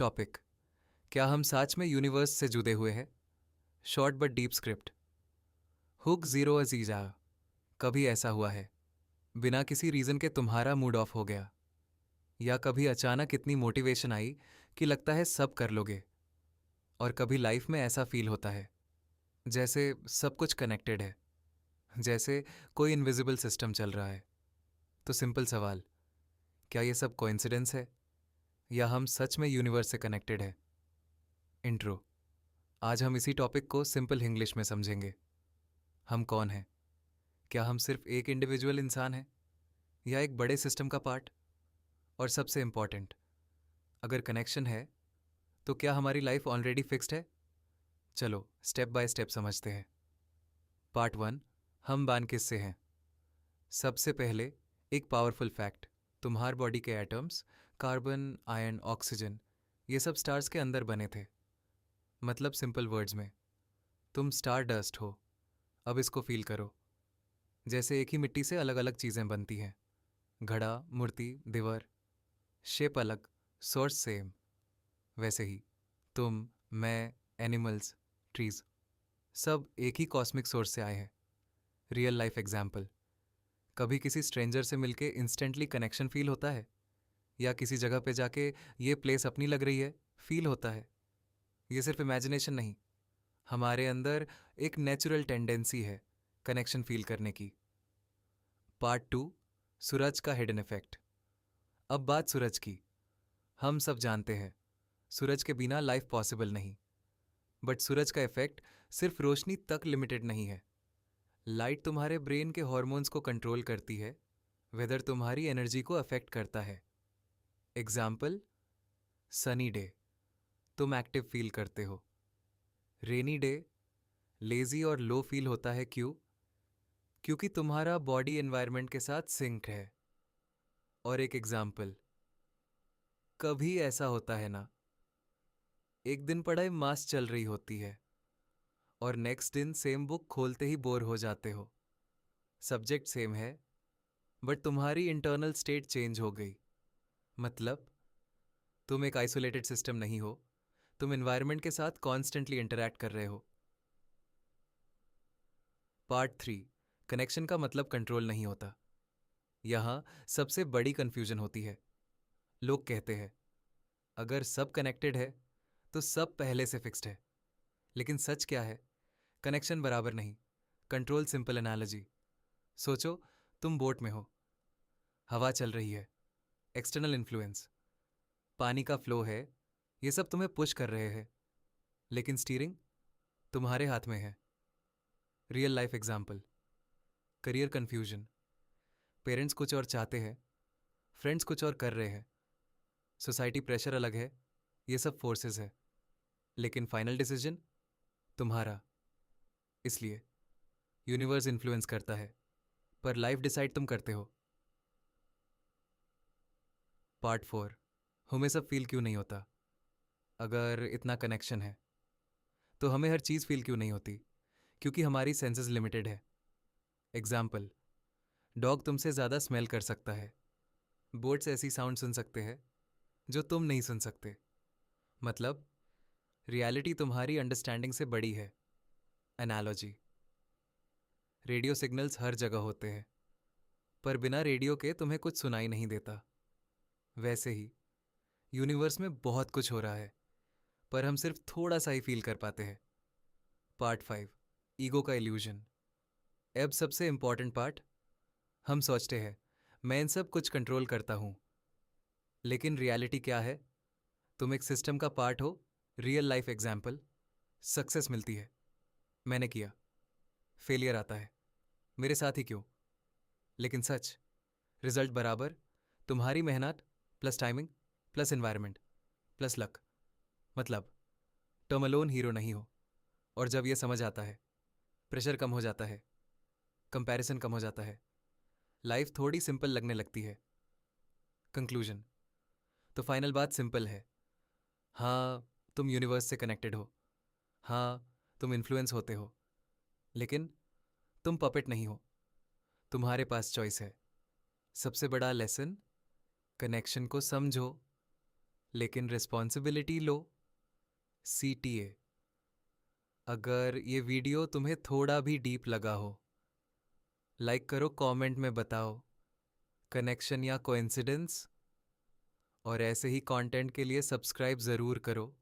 Topic, क्या हम सच में यूनिवर्स से जुड़े हुए हैं? Short but deep script. Hook zero अजीजा। कभी ऐसा हुआ है बिना किसी रीज़न के तुम्हारा मूड ऑफ हो गया, या कभी अचानक इतनी मोटिवेशन आई कि लगता है सब कर लोगे? और कभी लाइफ में ऐसा फील होता है जैसे सब कुछ कनेक्टेड है, जैसे कोई इनविजिबल सिस्टम चल रहा है। तो सिंपल सवाल, क्या ये सब कोइंसिडेंस है या हम सच में यूनिवर्स से कनेक्टेड है? इंट्रो। आज हम इसी टॉपिक को सिंपल इंग्लिश में समझेंगे। हम कौन हैं? क्या हम सिर्फ एक इंडिविजुअल इंसान हैं या एक बड़े सिस्टम का पार्ट? और सबसे इंपॉर्टेंट, अगर कनेक्शन है तो क्या हमारी लाइफ ऑलरेडी फिक्स्ड है? चलो स्टेप बाय स्टेप समझते हैं। पार्ट 1, हम बान किससे हैं। सबसे पहले एक पावरफुल फैक्ट, तुम्हार बॉडी के एटम्स, कार्बन, आयरन, ऑक्सीजन, ये सब स्टार्स के अंदर बने थे। मतलब सिंपल वर्ड्स में, तुम स्टार डस्ट हो। अब इसको फील करो, जैसे एक ही मिट्टी से अलग अलग चीज़ें बनती हैं। घड़ा, मूर्ति, दीवार, शेप अलग, सोर्स सेम। वैसे ही तुम, मैं, एनिमल्स, ट्रीज, सब एक ही कॉस्मिक सोर्स से आए हैं। रियल लाइफ एग्जाम्पल, कभी किसी स्ट्रेंजर से मिलके इंस्टेंटली कनेक्शन फील होता है, या किसी जगह पे जाके ये प्लेस अपनी लग रही है फील होता है। ये सिर्फ इमेजिनेशन नहीं, हमारे अंदर एक नेचुरल टेंडेंसी है कनेक्शन फील करने की। पार्ट 2, सूरज का हिडन इफेक्ट। अब बात सूरज की। हम सब जानते हैं सूरज के बिना लाइफ पॉसिबल नहीं, बट सूरज का इफेक्ट सिर्फ रोशनी तक लिमिटेड नहीं है। लाइट तुम्हारे ब्रेन के हॉर्मोन्स को कंट्रोल करती है, वेदर तुम्हारी एनर्जी को अफेक्ट करता है। एग्जाम्पल, सनी डे, तुम एक्टिव फील करते हो। रेनी डे, लेजी और लो फील होता है। क्यों? क्योंकि तुम्हारा बॉडी एनवायरनमेंट के साथ सिंक है। और एक एग्जाम्पल, कभी ऐसा होता है ना, एक दिन पढ़ाई मास चल रही होती है और नेक्स्ट दिन सेम बुक खोलते ही बोर हो जाते हो। सब्जेक्ट सेम है, बट तुम्हारी इंटरनल स्टेट चेंज हो गई। मतलब तुम एक आइसोलेटेड सिस्टम नहीं हो, तुम एनवायरनमेंट के साथ कॉन्स्टेंटली इंटरैक्ट कर रहे हो। पार्ट 3, कनेक्शन का मतलब कंट्रोल नहीं होता। यहां सबसे बड़ी कंफ्यूजन होती है। लोग कहते हैं अगर सब कनेक्टेड है तो सब पहले से फिक्स्ड है। लेकिन सच क्या है? कनेक्शन बराबर नहीं, कंट्रोल सिंपल एनालॉजी। सोचो, तुम बोट में हो, हवा चल रही है, एक्सटर्नल इन्फ्लुएंस, पानी का फ्लो है, ये सब तुम्हें पुश कर रहे हैं, लेकिन स्टीयरिंग तुम्हारे हाथ में है। Real life example, career confusion, parents कुछ और चाहते हैं, फ्रेंड्स कुछ और कर रहे हैं, सोसाइटी प्रेशर अलग है, ये सब फोर्सेस है, लेकिन फाइनल डिसीजन तुम्हारा। इसलिए यूनिवर्स इन्फ्लुएंस करता है, पर लाइफ डिसाइड तुम करते हो। पार्ट 4, हमें सब फील क्यों नहीं होता? अगर इतना कनेक्शन है तो हमें हर चीज़ फील क्यों नहीं होती? क्योंकि हमारी सेंसेस लिमिटेड है। एग्जाम्पल, डॉग तुमसे ज़्यादा स्मेल कर सकता है, बर्ड्स ऐसी साउंड सुन सकते हैं जो तुम नहीं सुन सकते। मतलब रियलिटी तुम्हारी अंडरस्टैंडिंग से बड़ी है। एनालॉजी, रेडियो सिग्नल्स हर जगह होते हैं, पर बिना रेडियो के तुम्हें कुछ सुनाई नहीं देता। वैसे ही यूनिवर्स में बहुत कुछ हो रहा है, पर हम सिर्फ थोड़ा सा ही फील कर पाते हैं। पार्ट 5, ईगो का इल्यूजन। अब सबसे इंपॉर्टेंट पार्ट, हम सोचते हैं मैं इन सब कुछ कंट्रोल करता हूं, लेकिन रियलिटी क्या है? तुम एक सिस्टम का पार्ट हो। रियल लाइफ एग्जाम्पल, सक्सेस मिलती है, मैंने किया, फेलियर आता है, मेरे साथ ही क्यों? लेकिन सच, रिजल्ट बराबर, तुम्हारी मेहनत plus timing plus environment plus luck. मतलब तुम अलोन हीरो नहीं हो। और जब यह समझ आता है, प्रेशर कम हो जाता है, कंपैरिजन कम हो जाता है, लाइफ थोड़ी सिंपल लगने लगती है। कंक्लूजन, तो फाइनल बात सिंपल है। हाँ, तुम यूनिवर्स से कनेक्टेड हो, हाँ तुम इन्फ्लुएंस होते हो, लेकिन तुम पपेट नहीं हो, तुम्हारे पास चॉइस है। सबसे बड़ा लेसन, कनेक्शन को समझो, लेकिन रिस्पॉन्सिबिलिटी लो। CTA। अगर ये वीडियो तुम्हें थोड़ा भी डीप लगा हो, लाइक करो, कमेंट में बताओ कनेक्शन या कोइंसिडेंस। और ऐसे ही कंटेंट के लिए सब्सक्राइब ज़रूर करो।